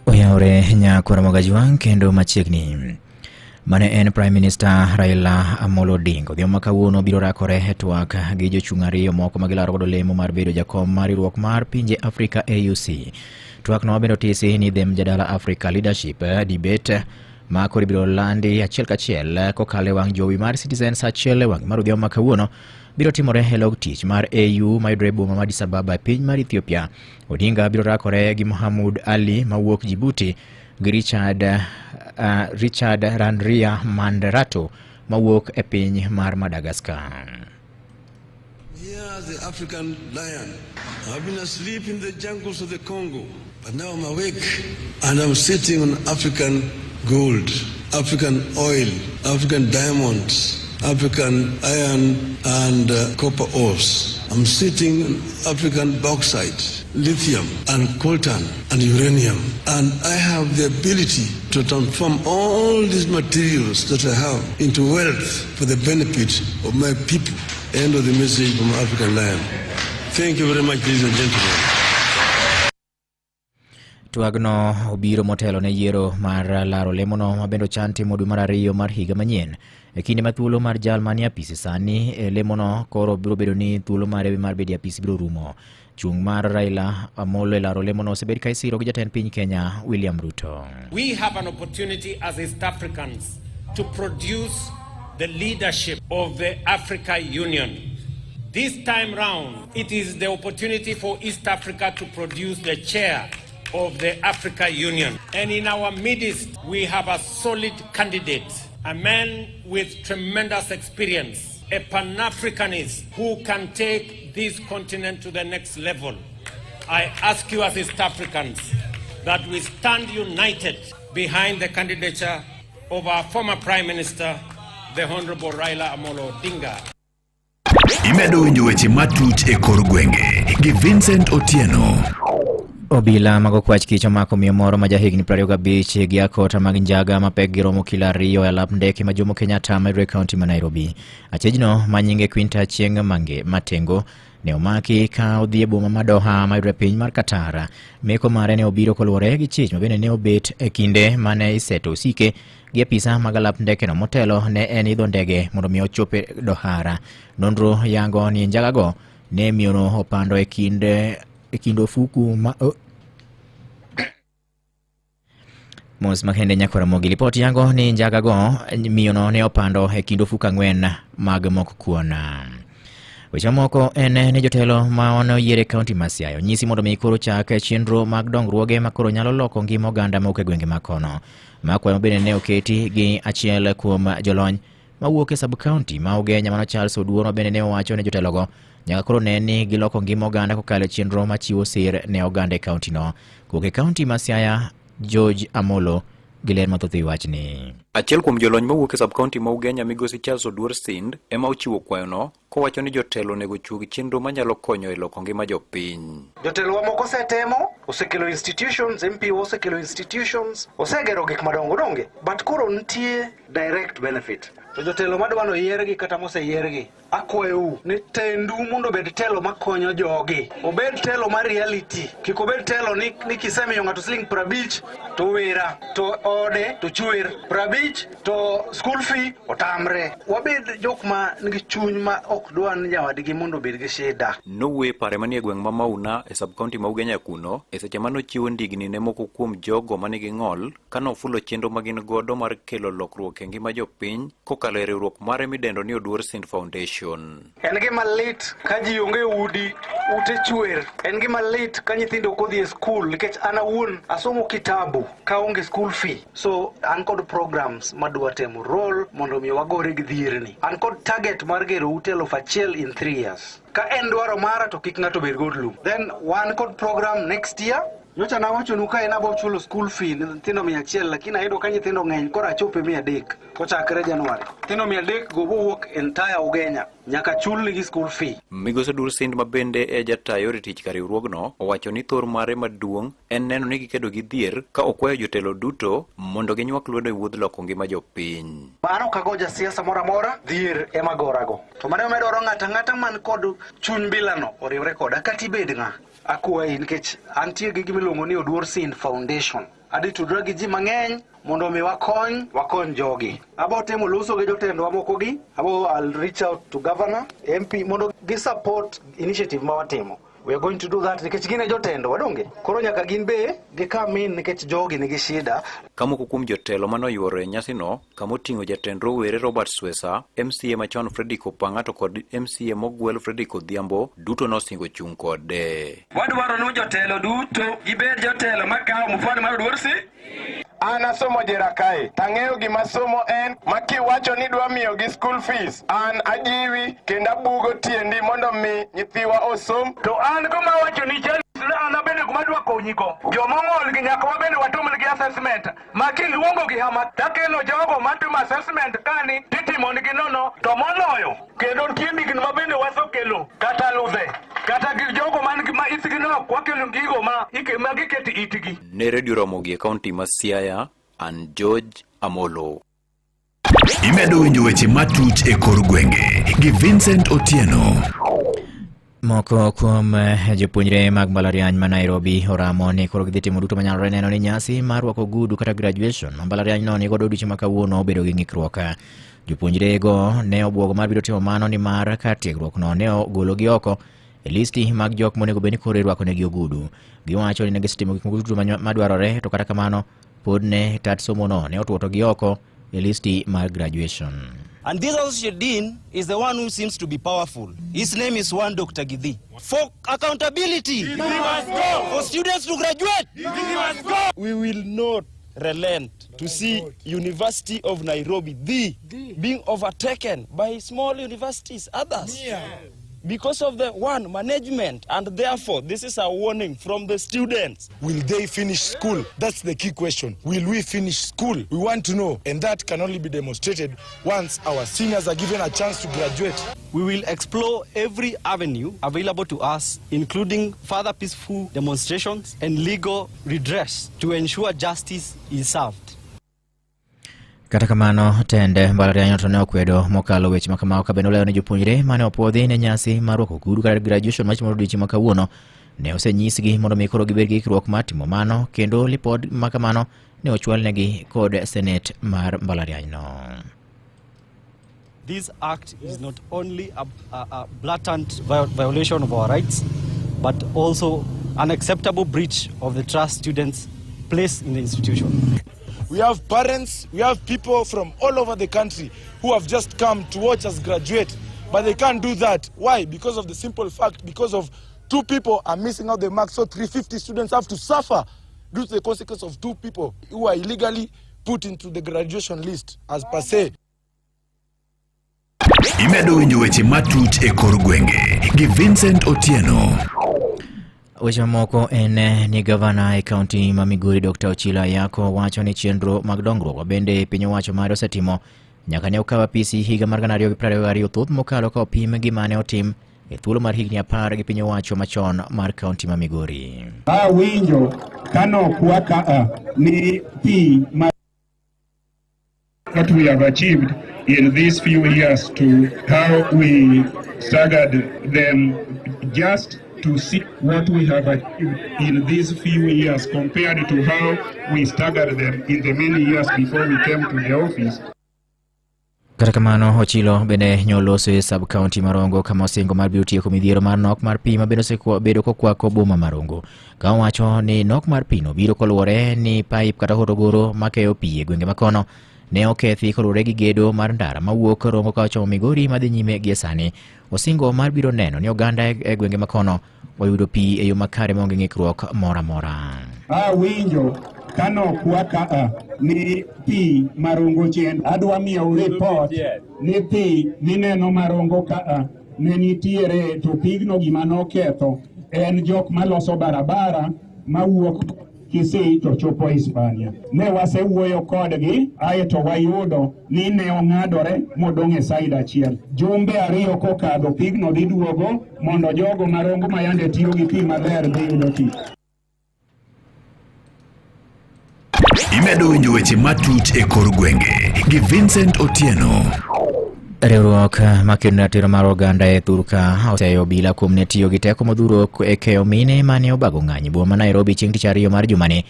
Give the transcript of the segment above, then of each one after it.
Oyaore nyakora Mogajwang kendo machiegni. Mane en Prime Minister Raila Amolo Odinga odhiambo makawuono biro rakore e twak gi jochung' ariyo moko magilaro godo lemo mar bedo jakom mar riwruok mar pinje Afrika AUC. Twak no bendo tisi ni dem jadala Africa Leadership Debate ma koro biro landi achiel kachiel kokale wang' jowi mar Citizens achiel wang' mar odhiambo makawuono biro timore e log tich mar AU mayudore boma ma Addis Ababa e piny mar Ethiopia. Odinga biro rakore gi Mohamud Ali mawuok Djibouti gi Richard Randria Manderato mawuok e piny mar Madagascar. Here the African lion. I've been asleep in the jungles of the Congo, but now I'm awake and I'm sitting on African gold, African oil, African diamonds, African iron and copper ores. I'm sitting on African bauxite, lithium and coltan and uranium. And I have the ability to transform all these materials that I have into wealth for the benefit of my people. End of the message from African Lion. Thank you very much, ladies and gentlemen. Twagno obiro motelo ne yiero mar laro lemono mabendo chanti modu mar ariyo mar higa manyien. E kinde ma thuolo mar jal manie apisi sani e lemono koro biro bedo ni thuolo mar bedi apisi biro rumo. Chung mar Raila Amolo laro lemono osebed ka isiro gi jatend piny Kenya William Ruto. We have an opportunity as East Africans to produce the leadership of the Africa Union. This time round, it is the opportunity for East Africa to produce the chair of the Africa Union. And in our midst, we have a solid candidate, a man with tremendous experience, a Pan-Africanist who can take this continent to the next level. I ask you as East Africans that we stand united behind the candidature of our former Prime Minister, the Honorable Raila Amolo Odinga. Imedo winjo weche matut e kor gwenge gi Vincent Otieno. Obila mago kwach kich omako miyo moro ma jahigni 25 gi akota mag njaga mapek giromo kilo 2 e lap ndeke ma Jomo Kenyatta Maidre County ma Nairobi. Achejno manyinge Quinta Chieng Mange Matengo ne omaki ka odhi e boma ma Doha mayudore piny mar Qatar. Meko mare ne obiro koluwore gi chich mabende ne obet e kinde mane iseto osike gi apisa mag lap ndeke no motelo ne en idho ndege mondo mi ochope Doha. Nonro yango ni njagago ne miyono opando e kind ofuku ma Mos makende nyakora mogi lipoti yango ni njagago miyono ne opando e kind ofuku 4 mag mok kuona. Weche moko en ne jotelo ma ono yiere kaunti ma Siaya nyisi mondo mi koro chak chenro mag dongruoge ma koro nyalo loko ngima oganda ma ok e gwenge makono. Makwayo bende ne oketi gi achiel kuom jolony mawuok e sub county ma Ugenya mano Charles Oduor bende ne owacho ne jotelogo nyaka koro ne ni giloko ngima oganda kokalo chenro machiwo sir ne oganda e kaunti no. Kuoke kaunti ma Siaya George Amolo giler mathoth wachni. Achiel kuom jolony mawuok e sub county ma Ugenya migosi Charles Oduor Sind ema ochiwo kwayo no kowacho ni jotelo nego chugi chenro manyalo konyo e loko ngima jopiny. Jotelo moko setemo osekelo institutions, MP osekelo institutions, osegero gik madongo donge, but koro nitie direct benefit. To jotelo madwano yiergi kata moseyiergi akwayo ni tendu mondo bed telo makonyo jogi. Obed telo mar reality. Kik obed telo ni kisemiyo ng'ato siling 50 to wera to ode to chwer 50 to school fee otamre. Wabed jok ma nigi chuny ma ok dwan nyawadgi mondo bed gi shida. Nowe pare manie gweng' ma Mauna e sub county ma Ugenya kuno e seche mano chiwo ndigni ne moko kuom jogo manigi ng'ol kano fulo chenro magin godo mar kelo lokruok e ngima jopiny kokalo e riwruok mare midendo ni Oduor Sind Foundation. En gima lit ka ji onge udi ute chwer. En gima lit ka nyithindo kodhi e skul nikech ana wuon asomo kitabu ka onge school fee. So an kod programs madwa temo role mondo mi wagore gi dhierni. An kod target mar gero ute 1,000 in 3 years. Ka en dwaro mara to kik ng'ato bed godlum. Then one code program next year. Nyocha na wacho nuka ena bo chulo school fee nyithindo 100 lakini ayudo ka nyithindo ng'eny kora chope 300 kochakre Januari. Nyithindo 300 go wuok entire Ugenya nyaka chul gi school fee. Migosi Oduor Sind mabende e jatayo ritich ka riwruogno owacho ni thor mare maduong' en neno ni gikedo gi dhier ka okwayo jotelo duto mondo ginywak lwedo e wuodh loko ngima jopiny. Mano kagoja siasa mora mora dhier ema gorago. To mane medoro ng'ata man kod chuny bilano oriwre koda kati bed ng'a. Akwayi nikech antie gi gimilo miluongo ni Oduor Sin Foundation. Adi tudra gi ji mang'eny mondo mi wakony jogi. Abo temo loso gi jotendwa moko gi. I'll reach out to governor, MP mondo gi support initiative ma watimo. We are going to do that nikech gine jotendo wadonge. Koro nyaka gin be gikamin nikech jogi nigi shida. Kamoko kuom jotelo manoyuoro e nyasino, kamoting'o jatend rowere Robert Swesa, MCA machon Fredrick Opanga to kod MCA mogwel Fredrick Odhiambo duto nosingo chung' kode. Wadwaro ni jotelo duto gibed jotelo makawo mufwano mar Oduor Sin. Ana somo jera kae, tang'eyo gima somo en makiwacho ni dwa miyo gi school fees. An ajiwi kenda bugo tiendi mondo mi nyithiwa osom. To an kuma wacho ni chali ana bende kuma dwa konyiko. Jomong'ol gi nyaka wabende watum gi assessment. Makiluongo gi hama takelo jogo matimo assessment kani titimo nigi nono to moloyo. Kendo tieni gin mabende wasokelo kata luthe. Kata gi jogo man gi ma itgi no kwakelo gigo ma giketi itgi. Ne Radio Ramogi e kaunti ma Siaya, an George Amolo. Imedo winjo weche matut e kor gwenge gi Vincent Otieno. Moko kuom jopuonjre mag mbalariany ma Nairobi oramo ni koro gidhi timo duto manyalore neno ni nyasi mar rwako ogudu kata graduation mbalariany no ni godo odiochieng' ma kawuono obedo gi ng'ikruok. Jopuonjre go ne obwogo mar biro timo mano ni mar ka tiegruok no ne ogologi oko e listi mag jok monego bed ni koro irwako negi ogudu. Giwacho ni ne gisetimo gik moko duto madwarore to kata kamano pod ne tat somo no ne otwoto gi oko e listi mar graduation. And this associate dean is the one who seems to be powerful. His name is one Dr. Gidhi. For accountability, Gidhi must go. For students to graduate, Gidhi must go. We will not relent to see University of Nairobi being overtaken by small universities, others. Yeah. Because of the one management, and therefore this is a warning from the students. Will they finish school? That's the key question. Will we finish school? We want to know, and that can only be demonstrated once our seniors are given a chance to graduate. We will explore every avenue available to us, including further peaceful demonstrations and legal redress to ensure justice is served. Kata kamano tende mbalariany to ne okwedo mokalo weche makamao ka bende olewo ne jopuonjre mane opuodhi ne nyasi mar rwako ogudu kata graduation machimo odiochieng' ma kawuono ne osenyisgi mondo mi koro gibed gi ikruok mar timo mano kendo lipod makamano ne ochwal negi kod senate mar mbalariany no. This act is not only a blatant violation of our rights, but also an acceptable breach of the trust students place in the institution. We have parents, we have people from all over the country who have just come to watch us graduate, but they can't do that. Why? Because of the simple fact, because of 2 people are missing out the mark, so 350 students have to suffer due to the consequence of 2 people who are illegally put into the graduation list as per se. Imedo winjo weche matut e kor gwenge gi Vincent Otieno. Weche moko en ni gavana e kaunti ma Migori Dr. Ochilo Ayako wacho ni chenro mag dongruok bende piny owacho mare osetimo nyaka ne okaw apisi higa mar 2022 thoth mokalo ka opim gi mane otim e thuolo mar higni 10 gi piny owacho machon mar kaunti ma Migori. Winjo kano kwaka ni pi what we have achieved in these few years to how we staggered them, just to see what we have achieved in these few years compared to how we staggered them in the many years before we came to the office. Kata kamano Ochilo bende nyoloso e sub-county Marongo kama osingo mar biro tieko midhiero mar nok mar pi ma bedo kokwako boma Marongo. Ka wacho ni nok mar pi no biro koluwore ni pipe kata hotogoro makeyo pi e gwenge makono ne okethi koluwore gi gedo mar ndara mawuok Rongo ka ochomo Migori madhi nyime gi sani. Osingo mar biro neno ni oganda e gwenge makono oyudo pi e yo makare maonge ng'ikruok mora mora. Winjo kano kwaka ni pi Marongo chien adwa miyo report ni pi nineno Marongo ka ne nitiere to pigno gima noketho en jok maloso barabara mawuok Kisii to chopo Hispania. Ne wasewuoyo kodgi aeto wayudo ni ne ong'adore modong' e side achiel. Jumbe 2 kokadho pigno dhi duogo mondo jogo Marongo ma yande tiyo gi pi maler dhi yudo pi. Imedo winjo weche matut e kor gwenge gi Vincent Otieno. Riwruok makendo ratiro mar oganda e Thurka oseyo obila kuom ne tiyo gi teko modhuro e keyo mine mane obago ng'anyo boma Nairobi chieng' tich ariyo mar jumani.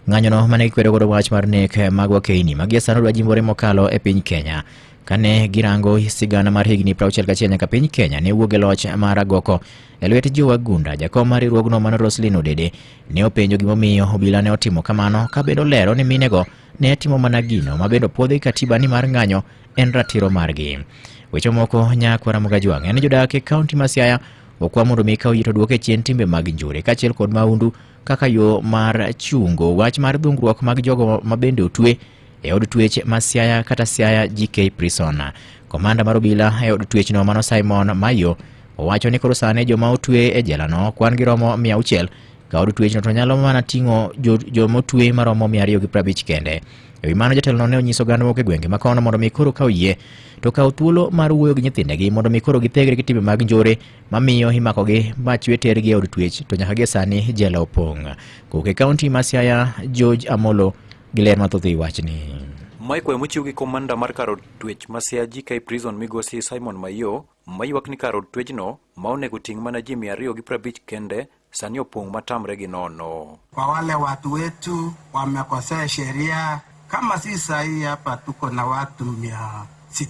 Ng'anyono mane gikwedo godo wach mar nek mag wakeini magie sano dwa jimbore mokalo e piny Kenya. Kane girango sigana mar higni 61 nyaka piny Kenya ne wuoge loch mar agoko e lwet jowagunda, jakom mar riwruogno mano Roslyn Odede ne openjo gimomiyo obila ne otimo kamano, ka bedo lero ni minego ne timo mana gino mabendo puodho katiba ni mar ng'anyo en ratiro margi. Weche moko Nyakwara Mugajwang' en jodak e kaunti ma Siaya okwa mondo mi kaw yito duoke chien timbe mag njore kaachiel kod maundu kaka yo mar chungo wach mar dhungruok mag jogo mabende otwe e od twech ma Siaya kata Siaya GK Prison. Komanda mar obila e od twech no mano Simon Mayo owacho ni koro sane joma otwe e jela no kwan gi romo 600 ka od twech no to nyalo mana ting'o joma otwe maromo 250 kende. Ewi mano jatelo ne onyiso oganda moko e gwenge makono mondo mi koro kaw yie to kaw thuolo mar wuoyo gi nyithindegi mondo mi koro githegre gi timbe mag njore mamiyo imakogi ma chwe tergi e od twech to nyaka gie sani jela opong'. Koke kaunti ma Siaya George Amolo gi ler mathoth e wachni. Maikwe mochiw gi komanda mar kar od twech ma Siaya GK Prison migosi Simon Mayo mayuak ni kar od twechno ma onego ting' mana ji 250 kende sani opong' matamre gi nono. Kwa wale watu wetu wamekosea sheria, kama si sahi hapa tuko na watu 600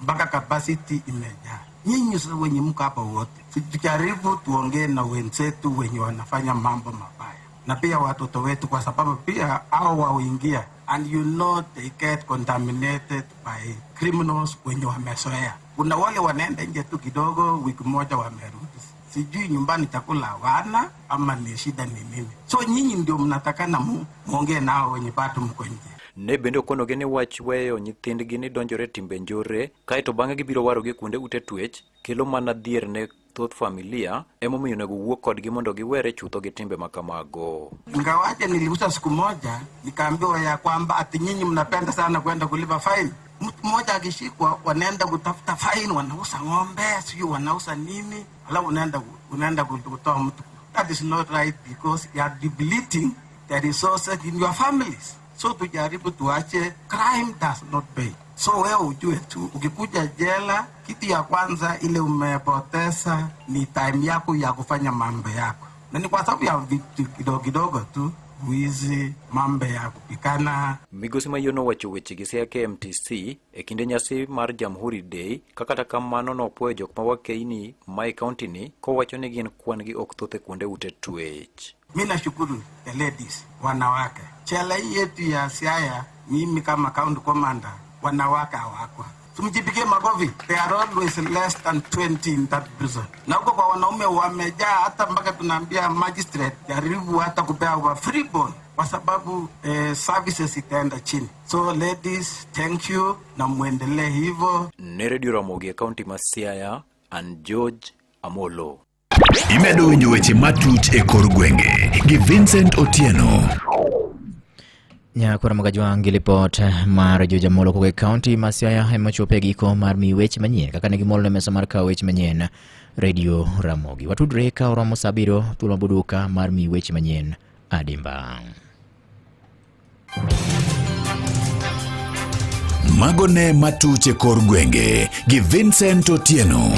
mpaka capacity imejaa. Nyinyi wenye mko hapa wote tujaribu tuongee na wenzetu wenye wanafanya mambo mabaya na pia watoto wetu, kwa sababu pia hao waoingia and you know they get contaminated by criminals wenye wamesoea. Kuna wale wanaenda nje tu kidogo, wiki moja wamerudi, sijui nyumbani chakula wana ama ni shida ni nini. So nyinyi ndio mnatakana muongee nao wenye bado mko nje. Ne bende okonogi ni wach weyo nyithindgi ni donjore timbe njore kaeto bang'e gibiro warogi kuonde ute twech kelo mana dhier ne thoth familia emomiyo nego wuok kodgi mondo giwere chutho gi timbe makamago. Ingawaje niliuza siku moja nikaambiwa ya kwamba ati nyinyi mnapenda sana kwenda kulipa fine. Mtu mmoja akishikwa wanaenda kutafuta fine, wanauza ng'ombe, sio wanauza nini, alafu unaenda kutoa mtu. That is not right because you are depleting the resources in your families. So tujaribu tuache, crime does not pay. So wewe ujue tu ukikuja jela, kitu ya kwanza ile umepoteza ni time yako ya kufanya mambo yako. Na ni kwa sababu ya vitu kidogo tu wizi mambo ya kupikana. Migosi Mayo nowacho weche gi Siaya KMTC e kinde nyasi mar Jamhuri Day kata kamano nopuoyo jok ma wakeini mai kaunti ni kowacho ni gin kwan gi ok thoth e kuonde ute twech. Mimi nashukuru the ladies, wanawake. Chela yetu ya Siaya, mimi kama county commander, wanawake hawako. Tumjipigie makofi. They are always less than 20 in that prison. Na huko kwa wanaume wamejaa, hata mpaka tunaambia magistrate jaribu hata kupewa free bond kwa sababu services itaenda chini. So ladies, thank you na muendelee hivyo. Ne Radio Ramogi County ma Siaya and George Amolo. Imedo winjo weche matut e kor gwenge gi Vincent Otieno. Nyakwara Mugajwang' gi lipot mar George Amolo koke kaunti ma Siaya ema chope giko mar mi weche manyien kaka ne gimolo ne mesa mar kawo weche manyien Radio Ramogi. Watudre ka oromo saa 7 thuolo buduka mar mi weche manyien adimba. Magone matut e kor gwenge gi Vincent Otieno.